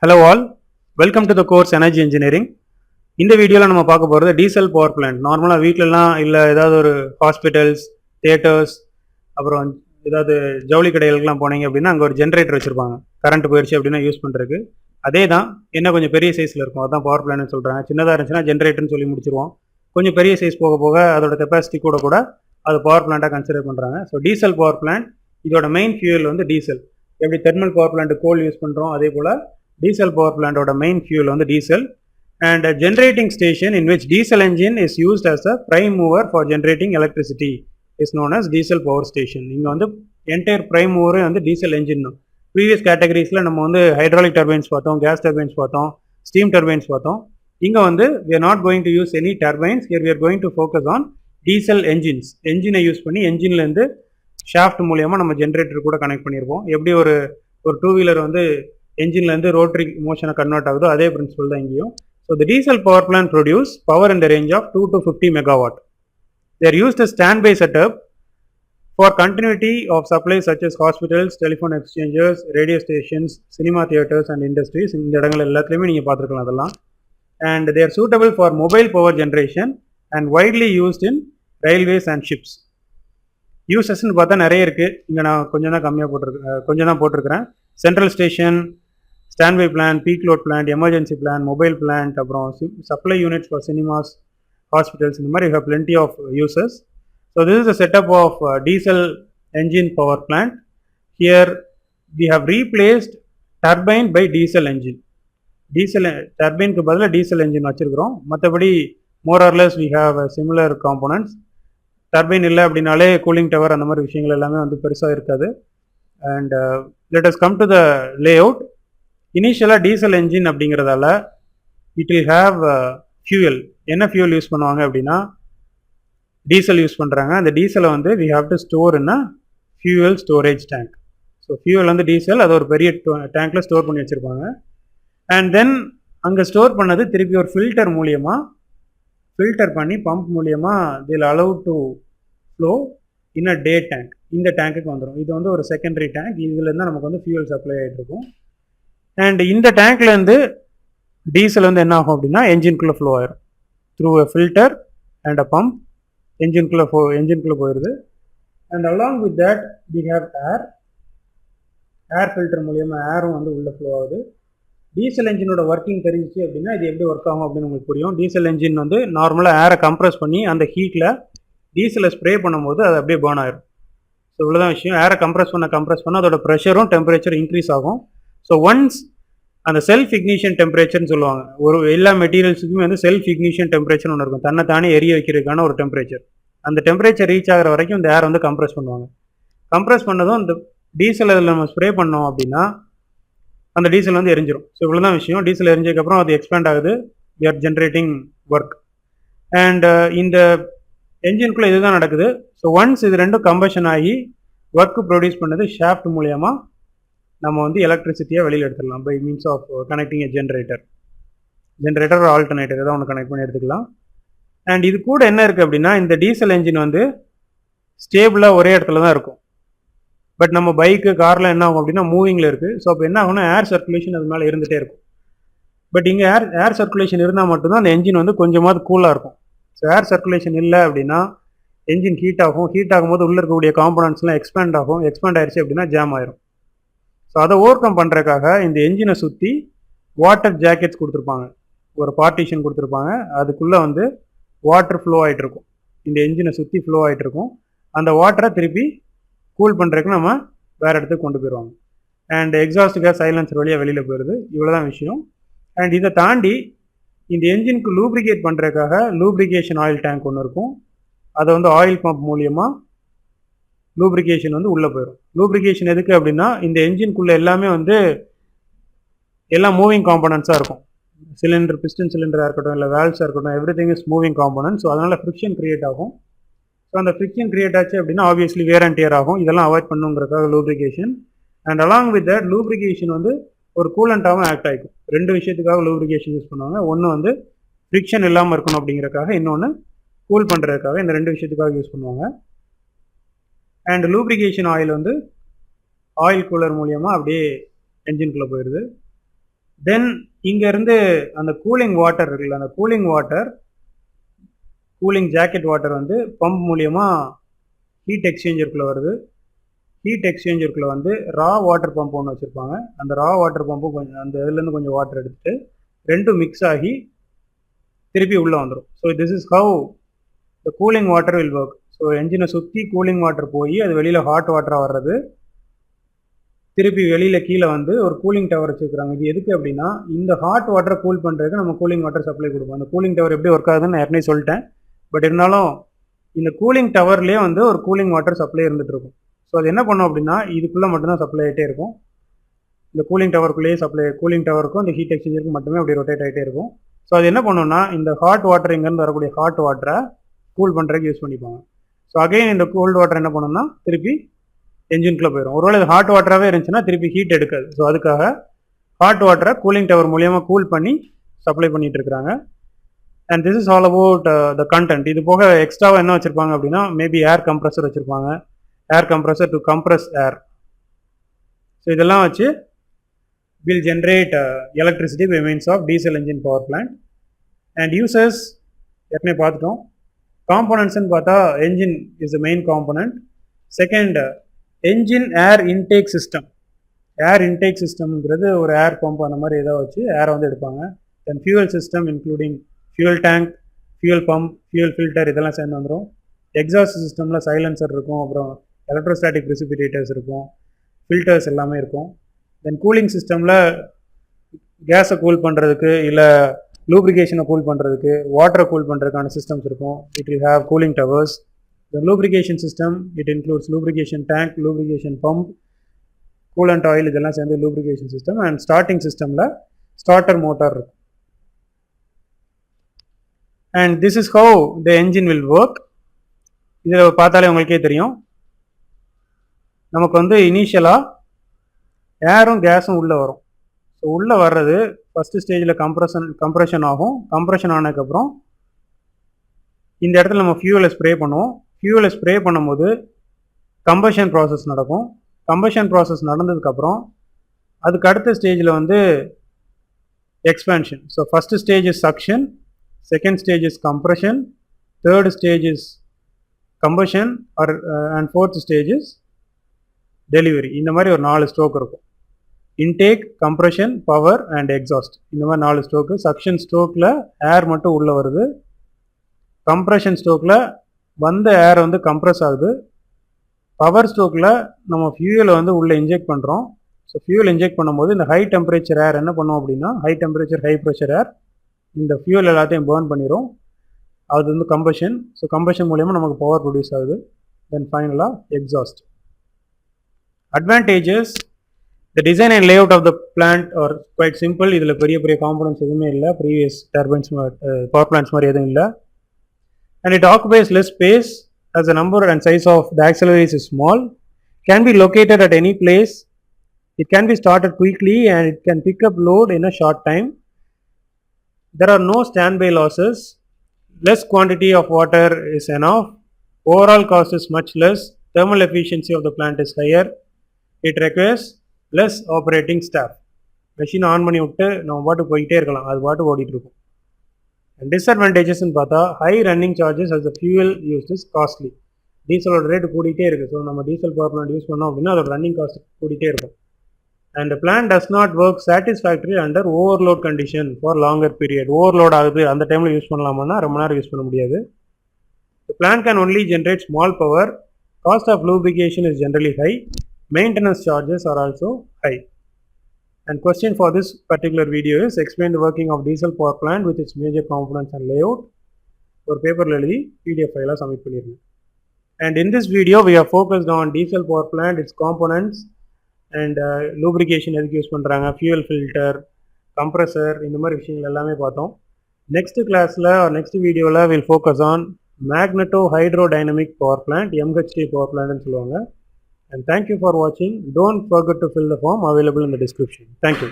Hello all, welcome to the course Energy Engineering. இந்த வீடியோவில் நம்ம பார்க்க போகிறது டீசல் பவர் பிளான்ட். நார்மலாக வீட்டிலலாம் இல்லை ஏதாவது ஒரு ஹாஸ்பிட்டல்ஸ், தியேட்டர்ஸ், அப்புறம் ஏதாவது ஜவுளி கடைகளுக்கெலாம் போனீங்க அப்படின்னா அங்கே ஒரு ஜென்ரேட்டர் வச்சுருப்பாங்க. கரண்ட் போயிடுச்சு அப்படின்னா யூஸ் பண்ணுறதுக்கு. அதே தான் என்ன கொஞ்சம் பெரிய சைஸில் இருக்கும், அதுதான் பவர் பிளான்ட்னு சொல்கிறாங்க. சின்னதாக இருந்துச்சுன்னா ஜென்ரேட்டர்னு சொல்லி முடிச்சிருவோம். கொஞ்சம் பெரிய சைஸ் போக போக அதோட கெப்பாசிட்டி கூட அது பவர் பிளான்ட்டாக கன்சிடர் பண்ணுறாங்க. ஸோ டீசல் பவர் பிளான்ட் இதோட மெயின் ஃபியூல் வந்து டீசல். எப்படி தெர்மல் பவர் பிளான்ட் கோல் யூஸ் பண்ணுறோம், அதே போல் diesel power plant oda main fuel on the diesel, and a generating station in which diesel engine is used as a prime mover for generating electricity is known as diesel power station. inga vandu entire prime mover on the diesel engine. Previous categories la நம்ம வந்து hydraulic turbines பார்த்தோம், gas turbines பார்த்தோம், steam turbines பார்த்தோம். இங்க வந்து we are not going to use any turbines. Here we are going to focus on diesel engines. engine use பண்ணி engine ல இருந்து shaft மூலமா நம்ம ஜெனரேட்டர் கூட கனெக்ட் பண்ணிருப்போம். எப்படி ஒரு டூ வீலர் வந்து என்ஜின்லேருந்து ரோட்டரி மோஷனை கன்வெர்ட் ஆகுதோ அதே பிரின்சிபல் தான் இங்கேயும். So the diesel power plant produce power in the range of 2 to 50 megawatt. They are used as standby setup for continuity of supplies such as hospitals, telephone exchanges, radio stations, cinema theaters and industries. இந்த இடங்கள் எல்லாத்துலேயுமே நீங்கள் பார்த்துருக்கலாம் அதெல்லாம். And they are suitable for mobile power generation and widely used in railways and ships. யூசஸ்ன்னு பார்த்தா நிறைய இருக்குது. இங்கே நான் கொஞ்சம் தான் போட்டிருக்கிறேன். Central station, standby plan, peak load plant, emergency plan, mobile plant, அப்புறம் supply units for cinemas, hospitals, இந்த மாதிரி have plenty of uses. So this is a setup of diesel engine power plant. Here we have replaced turbine by diesel engine. Diesel டர்பைனுக்கு பதிலாக diesel engine வச்சுருக்கிறோம். மற்றபடி more or less we have similar components. Turbine இல்லை அப்படின்னாலே cooling tower அந்த மாதிரி விஷயங்கள் எல்லாமே வந்து பெருசாக இருக்காது. And let us come to the layout. இனிஷியலாக டீசல் என்ஜின் அப்படிங்கிறதால இட் வில் ஹாவ் ஃபியூயல். என்ன ஃபியூல் யூஸ் பண்ணுவாங்க அப்படின்னா டீசல் யூஸ் பண்ணுறாங்க. அந்த டீசலை வந்து we have to store in fuel storage tank. So fuel வந்து டீசல் அது ஒரு பெரிய டேங்க்கில் ஸ்டோர் பண்ணி வச்சுருப்பாங்க. அண்ட் தென் அங்கே ஸ்டோர் பண்ணது திருப்பி ஒரு ஃபில்டர் மூலியமாக ஃபில்டர் பண்ணி பம்ப் மூலியமாக தில் allow to flow in a day tank. இந்த டேங்க்குக்கு வந்துடும். இது வந்து ஒரு செகண்டரி டேங்க். இதுலேருந்து நமக்கு வந்து ஃபியூல் சப்ளை ஆகிட்டு இருக்கும். அண்ட் இந்த டேங்க்லேருந்து டீசல் வந்து என்ன ஆகும் அப்படின்னா என்ஜின்குள்ளே ஃப்ளோ ஆயிரும் through a filter and a pump. என்ஜின்குள்ளே போயிடுது. And along with that we have air filter மூலியமாக ஏரும் வந்து உள்ளே ஃப்ளோ ஆகுது. டீசல் என்ஜினோட ஒர்க்கிங் தெரிஞ்சிச்சு அப்படின்னா இது எப்படி ஒர்க் ஆகும் அப்படின்னு உங்களுக்கு புரியும். டீசல் என்ஜின் வந்து நார்மலாக ஏரை கம்ப்ரஸ் பண்ணி அந்த ஹீட்டில் டீசலை ஸ்ப்ரே பண்ணும்போது அது அப்படியே பேர்ன் ஆயிரும். ஸோ இவ்வளோதான் விஷயம். ஏரை கம்ப்ரஸ் பண்ண அதோட ப்ரெஷரும் டெம்பரேச்சர் இன்க்ரீஸ் ஆகும். ஸோ ஒன்ஸ் அந்த செல்ஃப் இக்னிஷன் டெம்பரேச்சர்னு சொல்லுவாங்க. ஒரு எல்லா மெட்டீரியல்ஸுக்குமே வந்து செல்ஃப் இக்னிஷன் டெம்பரேச்சர் ஒன்று இருக்கும், தன்னை தானே எரிய வைக்கிறதுக்கான ஒரு டெம்பரேச்சர். அந்த டெம்பரேச்சர் ரீச் ஆகிற வரைக்கும் இந்த ஏர் வந்து கம்ப்ரஸ் பண்ணுவாங்க. கம்ப்ரஸ் பண்ணதும் இந்த டீசல் அதில் நம்ம ஸ்ப்ரே பண்ணோம் அப்படின்னா அந்த டீசல் வந்து எரிஞ்சிடும். ஸோ இவ்வளோதான் விஷயம். டீசல் எரிஞ்சதுக்கப்புறம் அது எக்ஸ்பேண்ட் ஆகுது. We are generating work. And இந்த என்ஜின்குள்ளே இதுதான் நடக்குது. ஸோ ஒன்ஸ் இது ரெண்டும் கம்பஷன் ஆகி ஒர்க் ப்ரொடியூஸ் பண்ணது ஷாஃப்ட் மூலியமாக நம்ம வந்து எலக்ட்ரிசிட்டியாக வெளியில் எடுத்துடலாம் by means of connecting a generator ஒரு ஆல்டர்னேட்டர் ஏதாவது ஒன்று கனெக்ட் பண்ணி எடுத்துக்கலாம். அண்ட் இது கூட என்ன இருக்குது அப்படின்னா இந்த டீசல் என்ஜின் வந்து ஸ்டேபிளாக ஒரே இடத்துல தான் இருக்கும். பட் நம்ம பைக்கு காரில் என்ன ஆகும் அப்படின்னா மூவிங்கில் இருக்குது. ஸோ அப்போ என்ன ஆகும்னா ஏர் சர்க்குலேஷன் அது மேலே இருந்துகிட்டே இருக்கும். பட் இங்கே ஏர் சர்க்குலேஷன் இருந்தால் மட்டும்தான் அந்த என்ஜின் வந்து கொஞ்சமாவது கூலாக இருக்கும். ஸோ ஏர் சர்க்குலேஷன் இல்லை அப்படின்னா என்ஜின் ஹீட் ஆகும். ஹீட் ஆகும்போது உள்ளே இருக்கக்கூடிய காம்பனன்ட்ஸ்லாம் எக்ஸ்பேண்ட் ஆகும். எக்ஸ்பேண்ட் ஆயிடுச்சு அப்படின்னா ஜாம் ஆயிரும். ஸோ அதை ஓவர் கம் பண்ணுறதுக்காக இந்த என்ஜினை சுற்றி வாட்டர் ஜாக்கெட்ஸ் கொடுத்துருப்பாங்க, ஒரு பார்ட்டிஷன் கொடுத்துருப்பாங்க. அதுக்குள்ளே வந்து வாட்டர் ஃப்ளோ ஆகிட்டு இருக்கும். இந்த என்ஜினை சுற்றி ஃப்ளோ ஆகிட்டு இருக்கும். அந்த வாட்டரை திருப்பி கூல் பண்ணுறதுக்கு நம்ம வேறு இடத்துக்கு கொண்டு போயிடுவாங்க. அண்ட் எக்ஸாஸ்ட் கேஸ் சைலன்சர் வழியாக வெளியில் போயிடுது. இவ்வளோதான் விஷயம். அண்ட் இதை தாண்டி இந்த என்ஜினுக்கு லூப்ரிகேட் பண்ணுறதுக்காக லூப்ரிகேஷன் ஆயில் டேங்க் ஒன்று இருக்கும். அதை வந்து ஆயில் பம்ப் மூலியமாக லூப்ரிகேஷன் வந்து உள்ளே போயிடும். லூப்ரிகேஷன் எதுக்கு அப்படின்னா இந்த என்ஜின்குள்ளே எல்லாமே வந்து எல்லாம் மூவிங் காம்பனன்ட்ஸாக இருக்கும். சிலிண்டர், பிஸ்டன் சிலிண்டராக இருக்கட்டும், இல்லை வேல்ஸாக இருக்கட்டும், every thing is moving component. So அதனால் ஃப்ரிக்ஷன் கிரியேட் ஆகும். ஸோ அந்த ஃப்ரிக்ஷன் கிரியேட் ஆச்சு அப்படின்னா ஆப்வியஸ்லி வேர் அண்ட் டியர் ஆகும். இதெல்லாம் அவாய்ட் பண்ணுங்கிறதுக்காக lubrication. And along with that lubrication வந்து ஒரு கூலண்டாகவும் ஆக்ட் ஆகிக்கும். ரெண்டு விஷயத்துக்காக லூப்ரிகேஷன் யூஸ் பண்ணுவாங்க. ஒன்று வந்து ஃப்ரிக்ஷன் இல்லாமல் இருக்கணும் அப்படிங்கிறதுக்காக, இன்னொன்று கூல் பண்ணுறதுக்காக. இந்த ரெண்டு விஷயத்துக்காக யூஸ் பண்ணுவாங்க. அண்ட் லூப்ரிகேஷன் ஆயில் வந்து ஆயில் கூலர் மூலியமாக அப்படியே என்ஜின்குள்ளே போயிடுது. தென் இங்கேருந்து அந்த கூலிங் வாட்டர் இருக்குல்ல, அந்த கூலிங் ஜாக்கெட் வாட்டர் வந்து பம்ப் மூலியமாக ஹீட் எக்ஸ்சேஞ்சருக்குள்ளே வருது. ஹீட் எக்ஸ்சேஞ்சருக்குள்ளே வந்து ரா வாட்டர் பம்ப் ஒன்று வச்சுருப்பாங்க. அந்த ரா வாட்டர் பம்பும் கொஞ்சம் அந்த இதுலேருந்து கொஞ்சம் வாட்டர் எடுத்துகிட்டு ரெண்டும் மிக்ஸ் ஆகி திருப்பி உள்ளே வந்துடும். So this is how the cooling water will work. So என்ஜினை சுற்றி கூலிங் வாட்டர் போய் அது வெளியில் ஹாட் வாட்டராக வர்றது, திருப்பி வெளியில் கீழே வந்து ஒரு கூலிங் டவர் வச்சுருக்காங்க. இது எதுக்கு அப்படின்னா, இந்த ஹாட் வாட்டரை கூல் பண்ணுறதுக்கு நம்ம கூலிங் வாட்டர் சப்ளை கொடுப்போம். அந்த கூலிங் டவர் எப்படி ஒர்க் ஆகுதுன்னு நான் ஏற்கனவே சொல்லிட்டேன். பட் இருந்தாலும் இந்த கூலிங் டவர்லேயே வந்து ஒரு கூலிங் வாட்டர் சப்ளை இருந்துகிட்டு இருக்கும். ஸோ அது என்ன பண்ணோம் அப்படின்னா, இதுக்குள்ளே மட்டும்தான் சப்ளை ஆகிட்டே இருக்கும். இந்த கூலிங் டவருக்குள்ளேயே கூலிங் டவருக்கும் இந்த ஹீட் எக்ஸ்சேஞ்சருக்கும் மட்டுமே அப்படி ரொட்டேட் ஆகிட்டே இருக்கும். ஸோ அது என்ன பண்ணோம்னா, இந்த ஹாட் வாட்டர் இங்கேருந்து வரக்கூடிய ஹாட் வாட்டரை கூல் பண்ணுறதுக்கு யூஸ் பண்ணிப்பாங்க. ஸோ அகைன் இந்த கோல்டு வாட்டர் என்ன பண்ணோம்னா திருப்பி என்ஜின்குள்ளே போயிடும். ஒருவேளை இது ஹாட் வாட்டராகவே இருந்துச்சுன்னா திருப்பி ஹீட் எடுக்காது. ஸோ அதுக்காக ஹாட் வாட்டரை கூலிங் டவர் மூலியமாக கூல் பண்ணி சப்ளை பண்ணிட்டு இருக்கிறாங்க. And this is all about the content. இது போக எக்ஸ்ட்ராவாக என்ன வச்சுருப்பாங்க அப்படின்னா, மேபி ஏர் கம்ப்ரஸர் வச்சுருப்பாங்க, air compressor to compress air. So இதெல்லாம் வச்சு will generate electricity by means of diesel engine power plant. And users ஏற்கனவே பார்த்துட்டோம். காம்போனன்ட்ஸ்ன்னு பார்த்தா engine is the main component. Second, engine air intake system. Air intake சிஸ்டம்ங்கிறது ஒரு air pump அந்த மாதிரி ஏதோ வச்சு ஏரை வந்து எடுப்பாங்க. Then fuel system including fuel tank, fuel pump, fuel filter இதெல்லாம் சேர்ந்து வந்துடும். எக்ஸாஸ்ட் சிஸ்டமில் சைலன்சர் இருக்கும், அப்புறம் எலக்ட்ரோஸ்டாட்டிக் ப்ரிசிபிடேட்டர்ஸ் இருக்கும், ஃபில்டர்ஸ் எல்லாமே இருக்கும். தென் கூலிங் சிஸ்டமில் கேஸை கூல் பண்ணுறதுக்கு இல்லை லூப்ரிகேஷனை கூல் பண்ணுறதுக்கு, வாட்டரை கூல் பண்ணுறதுக்கான சிஸ்டம்ஸ் இருக்கும். It will have cooling towers. The lubrication system, it includes lubrication tank, lubrication pump, coolant oil இதெல்லாம் சேர்ந்து lubrication system. And starting systemல starter motor இருக்கும். And this is how the engine will work. இதில் பார்த்தாலே உங்களுக்கே தெரியும், நமக்கு வந்து இனிஷியலாக ஏரும் கேஸும் உள்ளே வரும். ஸோ உள்ளே வர்றது ஃபஸ்ட்டு ஸ்டேஜில் கம்ப்ரெஷன் ஆகும். கம்ப்ரெஷன் ஆனதுக்கப்புறம் இந்த இடத்துல நம்ம ஃபியூவலை ஸ்ப்ரே பண்ணுவோம். ஃபியூவலை ஸ்ப்ரே பண்ணும்போது கம்பஷன் ப்ராசஸ் நடக்கும். கம்பஷன் ப்ராசஸ் நடந்ததுக்கப்புறம் அதுக்கு அடுத்த ஸ்டேஜில் வந்து expansion. So first stage is suction, second stage is compression, third stage is combustion and fourth stage is delivery. இந்த மாதிரி ஒரு 4 ஸ்ட்ரோக் இருக்கும். Intake, compression, power and exhaust. இந்த மாதிரி 4 ஸ்ட்ரோக்கு. சக்ஷன் ஸ்ட்ரோக்கில் ஏர் மட்டும் உள்ளே வருது. கம்ப்ரெஷன் ஸ்ட்ரோக்கில் வந்த ஏர் வந்து கம்ப்ரெஸ் ஆகுது. பவர் ஸ்ட்ரோக்கில் நம்ம ஃபியூவலை வந்து உள்ளே இன்ஜெக்ட் பண்ணுறோம். ஸோ ஃபியூவல் இன்ஜெக்ட் பண்ணும்போது இந்த ஹை டெம்பரேச்சர் ஏர் என்ன பண்ணோம் அப்படின்னா, ஹை டெம்பரேச்சர் ஹை ப்ரெஷர் ஏர் இந்த ஃபியூவல் எல்லாத்தையும் பேர்ன் பண்ணிடும். அது வந்து கம்பஷன். ஸோ கம்பஷன் மூலயமா நமக்கு பவர் ப்ரொடியூஸ் ஆகுது. தென் ஃபைனலாக exhaust. Advantages, the design and layout of the plant are quite simple. இதில் பெரிய பெரிய காம்பனன்ட்ஸ் எதுவுமே இல்லை, ப்ரீவியஸ் டர்பைன்ஸ் பவர் பிளான்ட்ஸ் மாதிரி எதுவும் இல்லை. And it occupies less space as the number and size of the auxiliaries is small, can be located at any place, it can be started quickly and it can pick up load in a short time. There are no standby losses, less quantity of water is enough, overall cost is much less, thermal efficiency of the plant is higher, it requires less operating staff. Machine on பண்ணி விட்டு நம்ம பாட்டு போயிட்டே இருக்கலாம், அது பாட்டு ஓடிட்டு இருக்கும். டிஸ்அட்வான்டேஜஸ்ன்னு பார்த்தா, high running charges as the fuel used is costly. டீசலோட ரேட்டு கூட்டிகிட்டே இருக்குது. ஸோ நம்ம டீசல் பவர் பிளான்ட் யூஸ் பண்ணோம் அப்படின்னா அதோட ரன்னிங் காஸ்ட் கூட்டிகிட்டே இருக்கும். And plant does not work satisfactory under overload condition for longer period. Overload ஆகுது, அந்த டைமில் யூஸ் பண்ணலாமான்னா ரொம்ப நேரம் யூஸ் பண்ண முடியாது. The plant can only generate small power. Cost of lubrication is generally high. Maintenance charges are also high. And question for this particular video is, explain the working of diesel power plant with its major components and layout. ஒரு பேப்பரில் எழுதி PDF ஃபைலாக submit பண்ணிடுங்க. And in this video we are focused on diesel power plant, its components and lubrication எதுக்கு use பண்ணுறாங்க, fuel filter, compressor, இந்த மாதிரி விஷயங்கள் எல்லாமே பார்த்தோம். நெக்ஸ்ட் கிளாஸில் நெக்ஸ்ட் வீடியோவில் will focus on magneto hydrodynamic power plant, MHD power பிளான்ட்னு சொல்லுவாங்க. And thank you for watching. Don't forget to fill the form available in the description. Thank you.